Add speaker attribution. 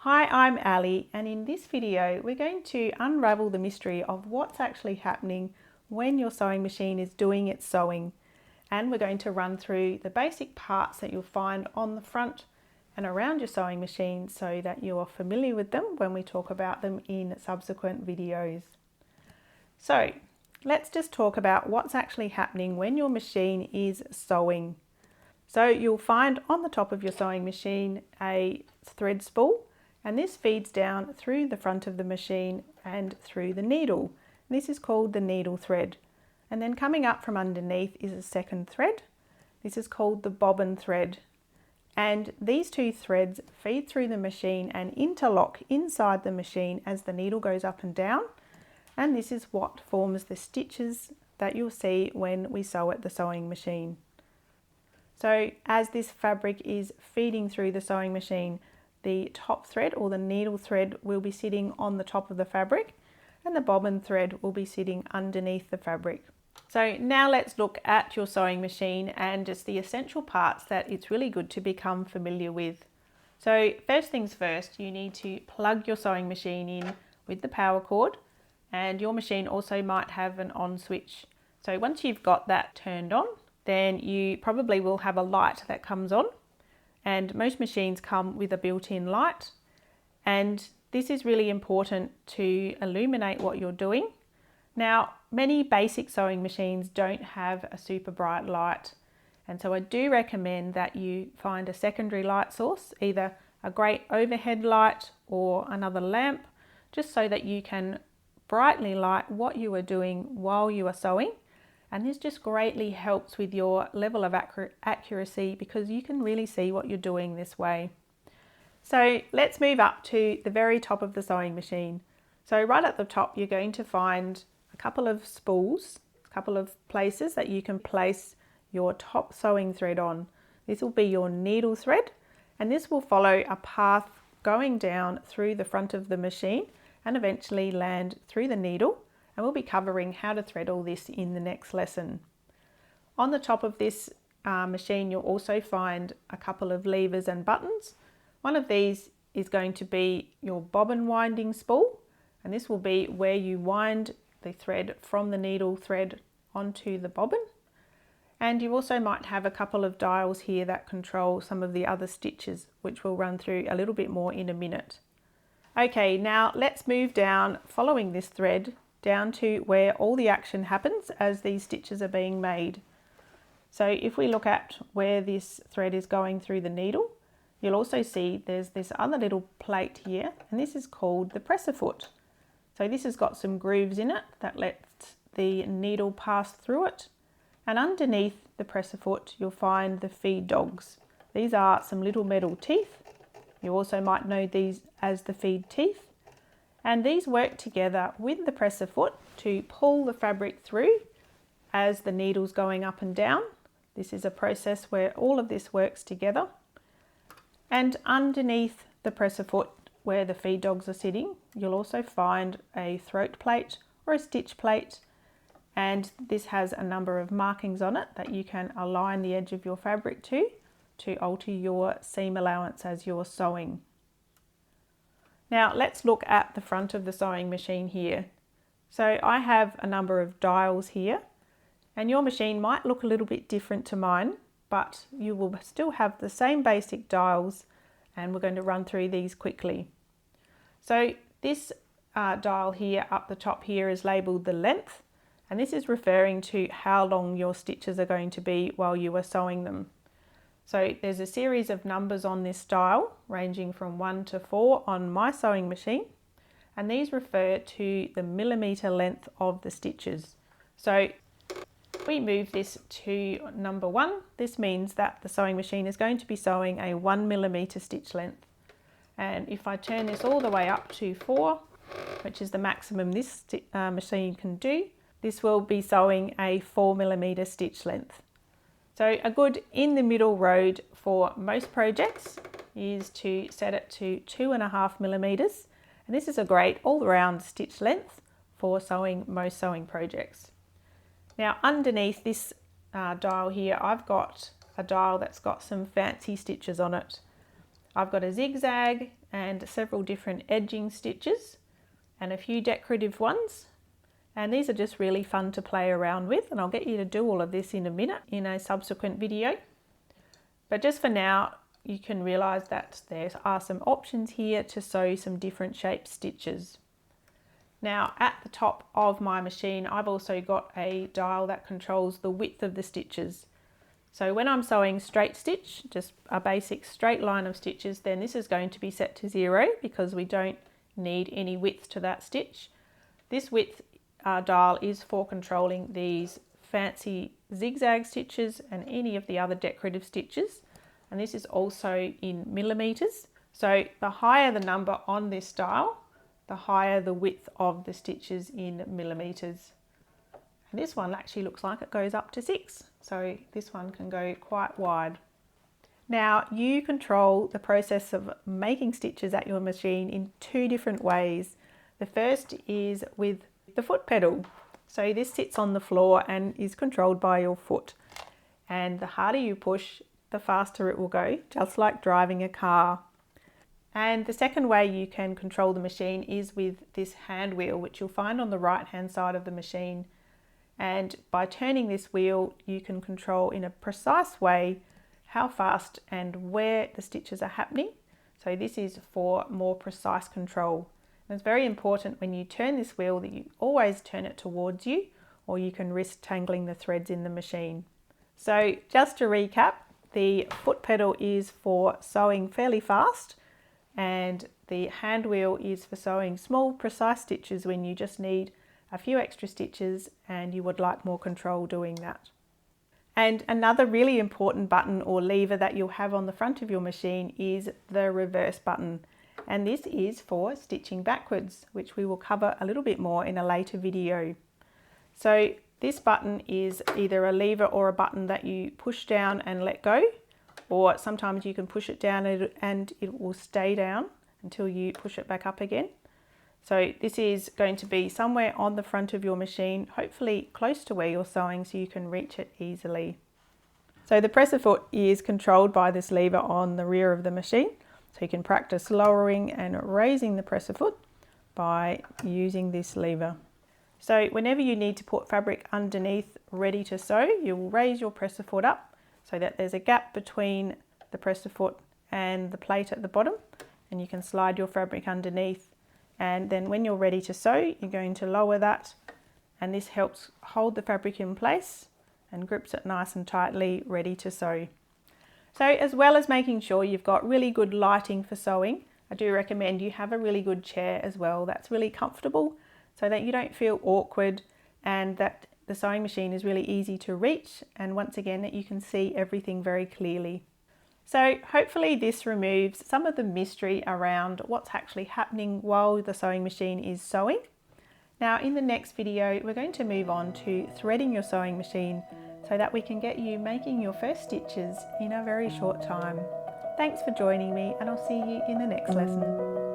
Speaker 1: Hi, I'm Ali, and in this video we're going to unravel the mystery of what's actually happening when your sewing machine is doing its sewing. And we're going to run through the basic parts that you'll find on the front and around your sewing machine so that you are familiar with them when we talk about them in subsequent videos. So let's just talk about what's actually happening when your machine is sewing. So you'll find on the top of your sewing machine a thread spool, and this feeds down through the front of the machine and through the needle. This is called the needle thread. And then coming up from underneath is a second thread. This is called the bobbin thread. And these two threads feed through the machine and interlock inside the machine as the needle goes up and down. And this is what forms the stitches that you'll see when we sew at the sewing machine. So as this fabric is feeding through the sewing machine, the top thread or the needle thread will be sitting on the top of the fabric and the bobbin thread will be sitting underneath the fabric. So now let's look at your sewing machine and just the essential parts that it's really good to become familiar with. So first things first, you need to plug your sewing machine in with the power cord, and your machine also might have an on switch. So once you've got that turned on, then you probably will have a light that comes on. And most machines come with a built-in light, and this is really important to illuminate what you're doing. Now, many basic sewing machines don't have a super bright light, and so I do recommend that you find a secondary light source, either a great overhead light or another lamp, just so that you can brightly light what you are doing while you are sewing. And this just greatly helps with your level of accuracy because you can really see what you're doing this way. So let's move up to the very top of the sewing machine. So right at the top, you're going to find a couple of spools, a couple of places that you can place your top sewing thread on. This will be your needle thread, and this will follow a path going down through the front of the machine and eventually land through the needle. And we'll be covering how to thread all this in the next lesson. On the top of this machine, you'll also find a couple of levers and buttons. One of these is going to be your bobbin winding spool, and this will be where you wind the thread from the needle thread onto the bobbin. And you also might have a couple of dials here that control some of the other stitches, which we'll run through a little bit more in a minute. Okay, now let's move down following this thread down to where all the action happens as these stitches are being made. So if we look at where this thread is going through the needle, you'll also see there's this other little plate here, and this is called the presser foot. So this has got some grooves in it that lets the needle pass through it. And underneath the presser foot, you'll find the feed dogs. These are some little metal teeth. You also might know these as the feed teeth. And these work together with the presser foot to pull the fabric through as the needle's going up and down. This is a process where all of this works together. And underneath the presser foot, where the feed dogs are sitting, you'll also find a throat plate or a stitch plate. And this has a number of markings on it that you can align the edge of your fabric to alter your seam allowance as you're sewing. Now let's look at the front of the sewing machine here. So I have a number of dials here, and your machine might look a little bit different to mine, but you will still have the same basic dials, and we're going to run through these quickly. So this dial here up the top here is labelled the length, and this is referring to how long your stitches are going to be while you are sewing them. So there's a series of numbers on this dial ranging from 1 to 4 on my sewing machine, and these refer to the millimetre length of the stitches. So if we move this to number 1, this means that the sewing machine is going to be sewing a 1 millimetre stitch length. And if I turn this all the way up to 4, which is the maximum this machine can do, this will be sewing a 4 millimetre stitch length. So a good in the middle road for most projects is to set it to 2.5 millimetres, and this is a great all-round stitch length for sewing most sewing projects. Now underneath this dial here, I've got a dial that's got some fancy stitches on it. I've got a zigzag and several different edging stitches and a few decorative ones. And these are just really fun to play around with, and I'll get you to do all of this in a minute in a subsequent video. But just for now, you can realize that there are some options here to sew some different shaped stitches. Now at the top of my machine, I've also got a dial that controls the width of the stitches. So when I'm sewing straight stitch, just a basic straight line of stitches, then this is going to be set to 0 because we don't need any width to that stitch. This width dial is for controlling these fancy zigzag stitches and any of the other decorative stitches, and this is also in millimeters. So the higher the number on this dial, the higher the width of the stitches in millimeters. And this one actually looks like it goes up to 6, so this one can go quite wide. Now you control the process of making stitches at your machine in 2 different ways. The first is with the foot pedal. So this sits on the floor and is controlled by your foot. And the harder you push, the faster it will go, just like driving a car. And the second way you can control the machine is with this hand wheel, which you'll find on the right hand side of the machine. And by turning this wheel, you can control in a precise way how fast and where the stitches are happening. So this is for more precise control. And it's very important when you turn this wheel that you always turn it towards you, or you can risk tangling the threads in the machine. So just to recap, the foot pedal is for sewing fairly fast, and the hand wheel is for sewing small precise stitches when you just need a few extra stitches and you would like more control doing that. And another really important button or lever that you'll have on the front of your machine is the reverse button. And this is for stitching backwards, which we will cover a little bit more in a later video. So this button is either a lever or a button that you push down and let go, or sometimes you can push it down and it will stay down until you push it back up again. So this is going to be somewhere on the front of your machine, hopefully close to where you're sewing so you can reach it easily. So the presser foot is controlled by this lever on the rear of the machine. So you can practice lowering and raising the presser foot by using this lever. So whenever you need to put fabric underneath ready to sew, you will raise your presser foot up so that there's a gap between the presser foot and the plate at the bottom, and you can slide your fabric underneath. And then when you're ready to sew, you're going to lower that, and this helps hold the fabric in place and grips it nice and tightly, ready to sew. So as well as making sure you've got really good lighting for sewing, I do recommend you have a really good chair as well that's really comfortable so that you don't feel awkward, and that the sewing machine is really easy to reach, and once again that you can see everything very clearly. So hopefully this removes some of the mystery around what's actually happening while the sewing machine is sewing. Now in the next video we're going to move on to threading your sewing machine so that we can get you making your first stitches in a very short time. Thanks for joining me, and I'll see you in the next lesson.